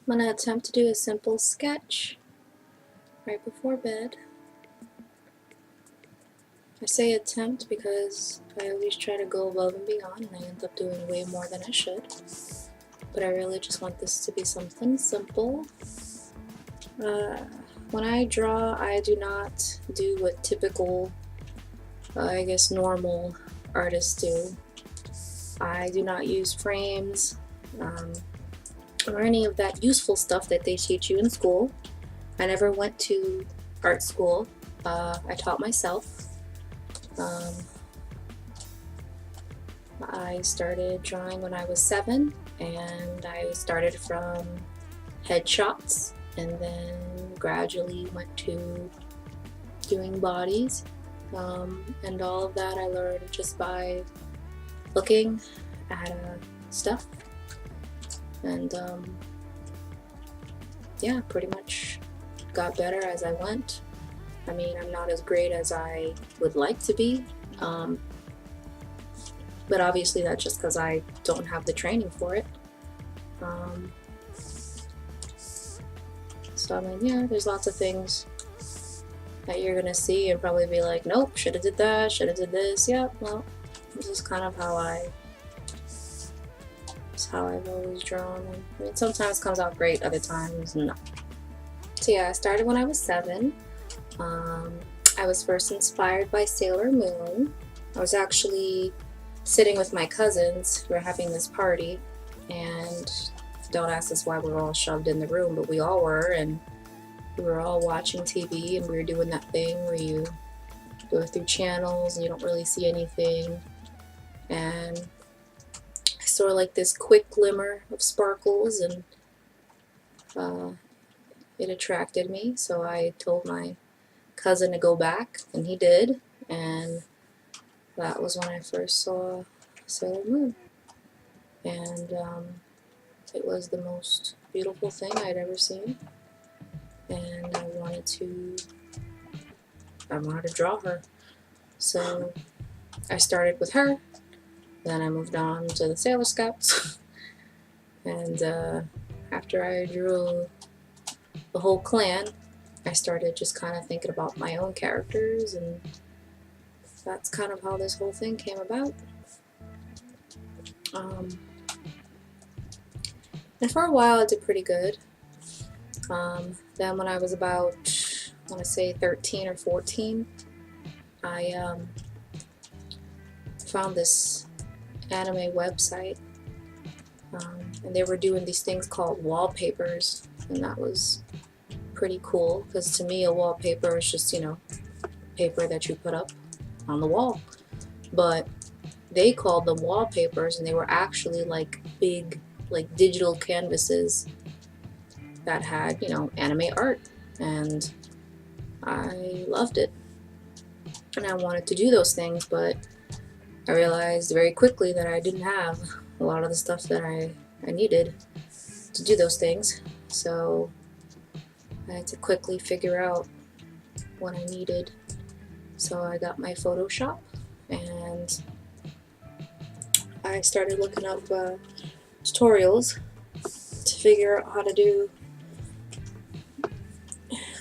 I'm going to attempt to do a simple sketch right before bed. I say attempt because I always try to go above and beyond, and I end up doing way more than I should. But I really just want this to be something simple. When I draw, I do not do what typical, I guess normal artists do. I do not use frames or any of that useful stuff that they teach you in school. I never went to art school. I taught myself. I started drawing when I was 7, and I started from headshots and then gradually went to doing bodies. And all of that I learned just by looking at stuff. And yeah, pretty much got better as I went. I mean, I'm not as great as I would like to be, but obviously that's just because I don't have the training for it. So I mean, yeah, there's lots of things that you're gonna see and probably be like, nope, should have did that, should have did this. Yeah, well, this is kind of how it's how I've always drawn. And, I mean, sometimes it comes out great, other times no. So yeah, I started when I was 7. I was first inspired by Sailor Moon. I was actually sitting with my cousins. We were having this party, and don't ask us why we were all shoved in the room, but we all were, and we were all watching TV, and we were doing that thing where you go through channels and you don't really see anything. And I saw like this quick glimmer of sparkles, and it attracted me, so I told my cousin to go back, and he did, and that was when I first saw Sailor Moon. And it was the most beautiful thing I'd ever seen, and I wanted to draw her. So I started with her, then I moved on to the Sailor Scouts, and after I drew the whole clan, I started just kind of thinking about my own characters, and that's kind of how this whole thing came about. And for a while I did pretty good. Then when I was about, I want to say 13 or 14, I found this anime website, and they were doing these things called wallpapers, and that was pretty cool, because to me a wallpaper is just, paper that you put up on the wall. But they called them wallpapers, and they were actually like big, like digital canvases that had, anime art, and I loved it. And I wanted to do those things, but I realized very quickly that I didn't have a lot of the stuff that I needed to do those things. So I had to quickly figure out what I needed. So I got my Photoshop, and I started looking up tutorials to figure out how to do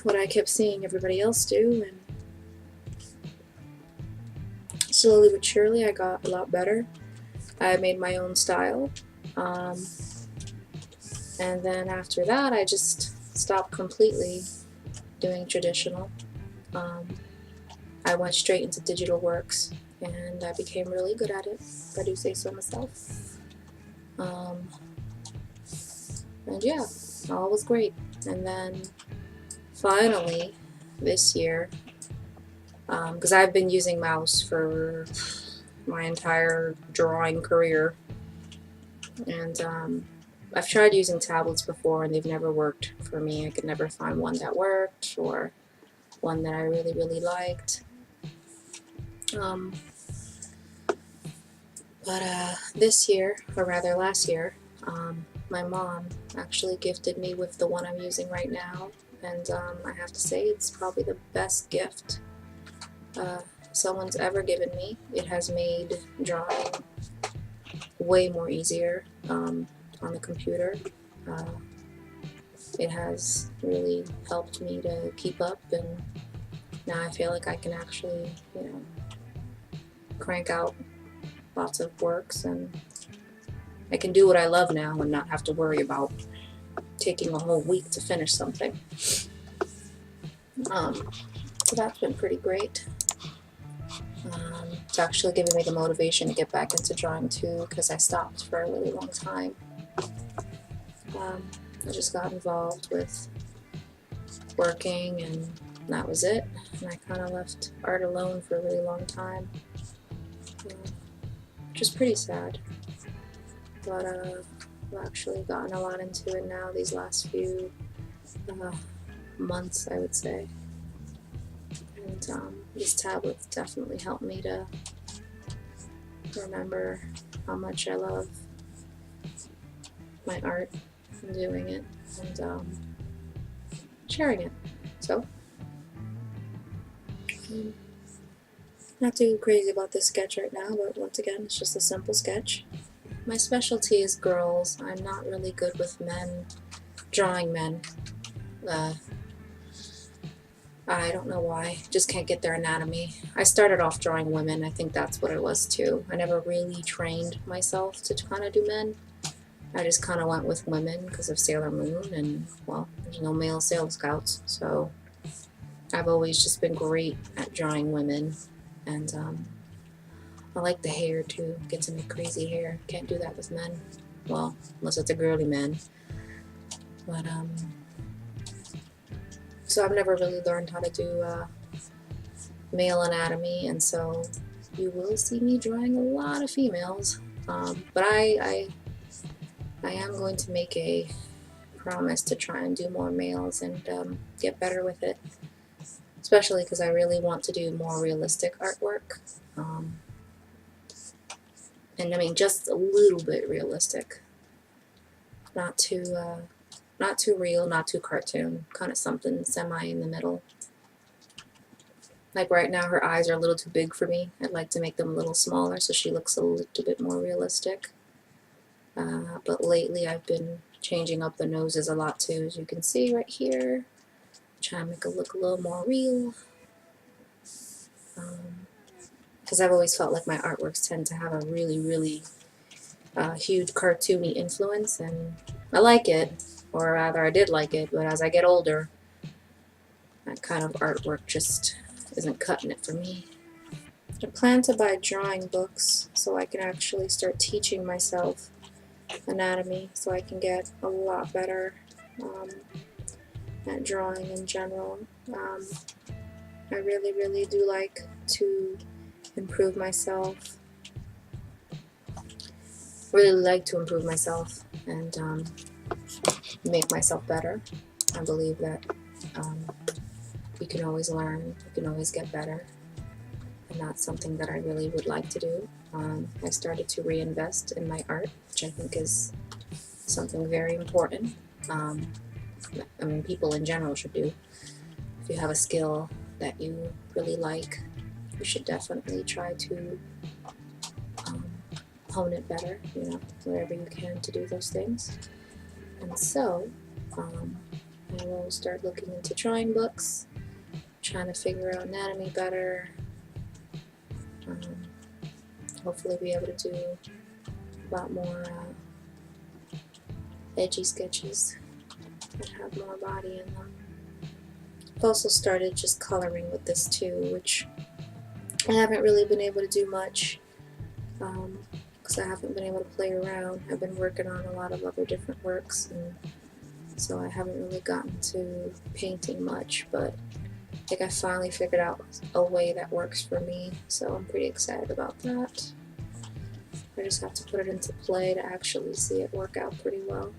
what I kept seeing everybody else do, and slowly but surely I got a lot better. I made my own style, and then after that I just stopped completely doing traditional. I went straight into digital works, and I became really good at it, if I do say so myself. And yeah, all was great. And then finally this year, because I've been using mouse for my entire drawing career, and I've tried using tablets before, and they've never worked for me. I could never find one that worked, or one that I really, really liked. But this year, or rather last year, my mom actually gifted me with the one I'm using right now, and I have to say it's probably the best gift someone's ever given me. It has made drawing way more easier on the computer. it has really helped me to keep up, and now I feel like I can actually, crank out lots of works, and I can do what I love now and not have to worry about taking a whole week to finish something. So that's been pretty great. It's actually giving me the motivation to get back into drawing too, because I stopped for a really long time. I just got involved with working, and that was it. And I kind of left art alone for a really long time, which is pretty sad. But I've actually gotten a lot into it now these last few months, I would say. And these tablets definitely helped me to remember how much I love my art and doing it and sharing it. So, not too crazy about this sketch right now, but once again, it's just a simple sketch. My specialty is girls. I'm not really good with men, drawing men. I don't know why, just can't get their anatomy. I started off drawing women, I think that's what it was too. I never really trained myself to kind of do men. I just kind of went with women because of Sailor Moon, and well, there's no male Sailor Scouts, so I've always just been great at drawing women. And I like the hair too, get to make crazy hair. Can't do that with men, well, unless it's a girly man. But so I've never really learned how to do male anatomy, and so you will see me drawing a lot of females. But I am going to make a promise to try and do more males and get better with it, especially because I really want to do more realistic artwork. And I mean, just a little bit realistic, not too real, not too cartoon, kind of something semi in the middle. Like right now, her eyes are a little too big for me. I'd like to make them a little smaller so she looks a little bit more realistic. But lately I've been changing up the noses a lot too, as you can see right here. Trying to make it look a little more real. Because I've always felt like my artworks tend to have a really, really huge cartoony influence, and I like it, or rather I did like it, but as I get older, that kind of artwork just isn't cutting it for me. I plan to buy drawing books so I can actually start teaching myself anatomy so I can get a lot better at drawing in general. I really, really do like to improve myself. Really like to improve myself and make myself better. I believe that you can always learn, you can always get better, and that's something that I really would like to do. I started to reinvest in my art, which I think is something very important. I mean, people in general should do. If you have a skill that you really like, you should definitely try to hone it better, wherever you can to do those things. And so, I will start looking into drawing books, trying to figure out anatomy better, hopefully be able to do a lot more edgy sketches that have more body in them. I've also started just coloring with this too, which I haven't really been able to do much because I haven't been able to play around. I've been working on a lot of other different works, and so I haven't really gotten to painting much, but I think I finally figured out a way that works for me, so I'm pretty excited about that. I just have to put it into play to actually see it work out pretty well.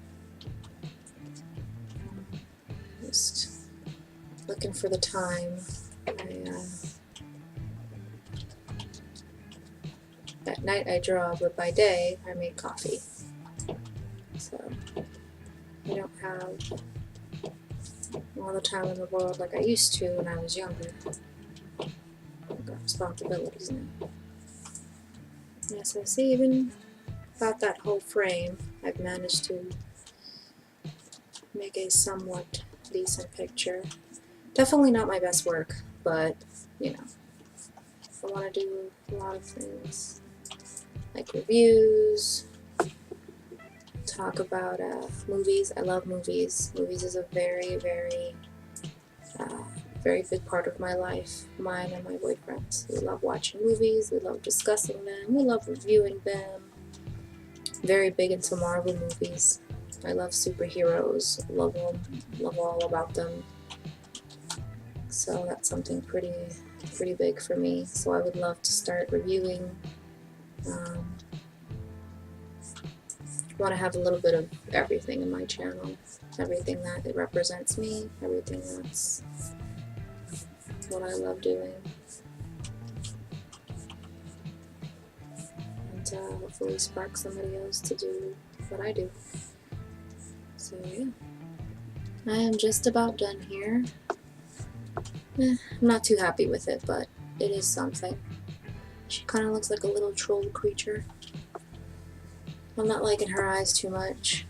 Just looking for the time. At night I draw, but by day I make coffee. So I don't have all the time in the world like I used to when I was younger. I've got responsibilities now. Yeah, so see, even about that whole frame, I've managed to make a somewhat decent picture. Definitely not my best work, but you know, I want to do a lot of things like reviews, talk about movies. I love movies. Movies is a very, uh, very big part of my life. Mine and my boyfriend's. We love watching movies. We love discussing them. We love reviewing them. Very big into Marvel movies. I love superheroes. Love them. Love all about them. So that's something pretty big for me. So I would love to start reviewing. Want to have a little bit of everything in my channel. Everything that it represents me. Everything that's what I love doing. And hopefully spark somebody else to do what I do. So yeah. I am just about done here. I'm not too happy with it, but it is something. She kind of looks like a little troll creature. I'm not liking her eyes too much,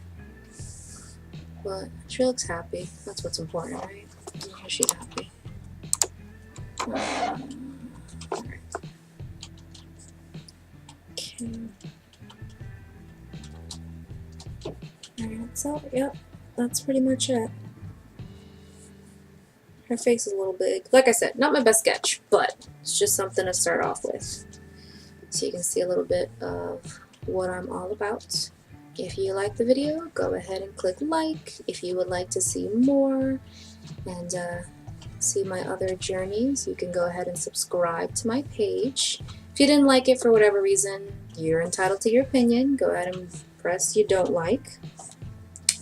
but she looks happy. That's what's important, right? Yeah, she's happy. Alright. Okay. Alright, so, yep, that's pretty much it. Her face is a little big. Like I said, not my best sketch, but it's just something to start off with. So you can see a little bit of what I'm all about. If you like the video, go ahead and click like. If you would like to see more and see my other journeys, you can go ahead and subscribe to my page. If you didn't like it for whatever reason, you're entitled to your opinion. Go ahead and press you don't like.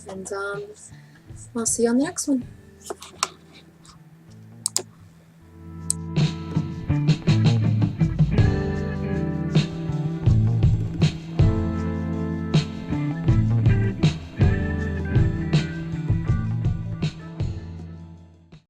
And I'll see you on the next one.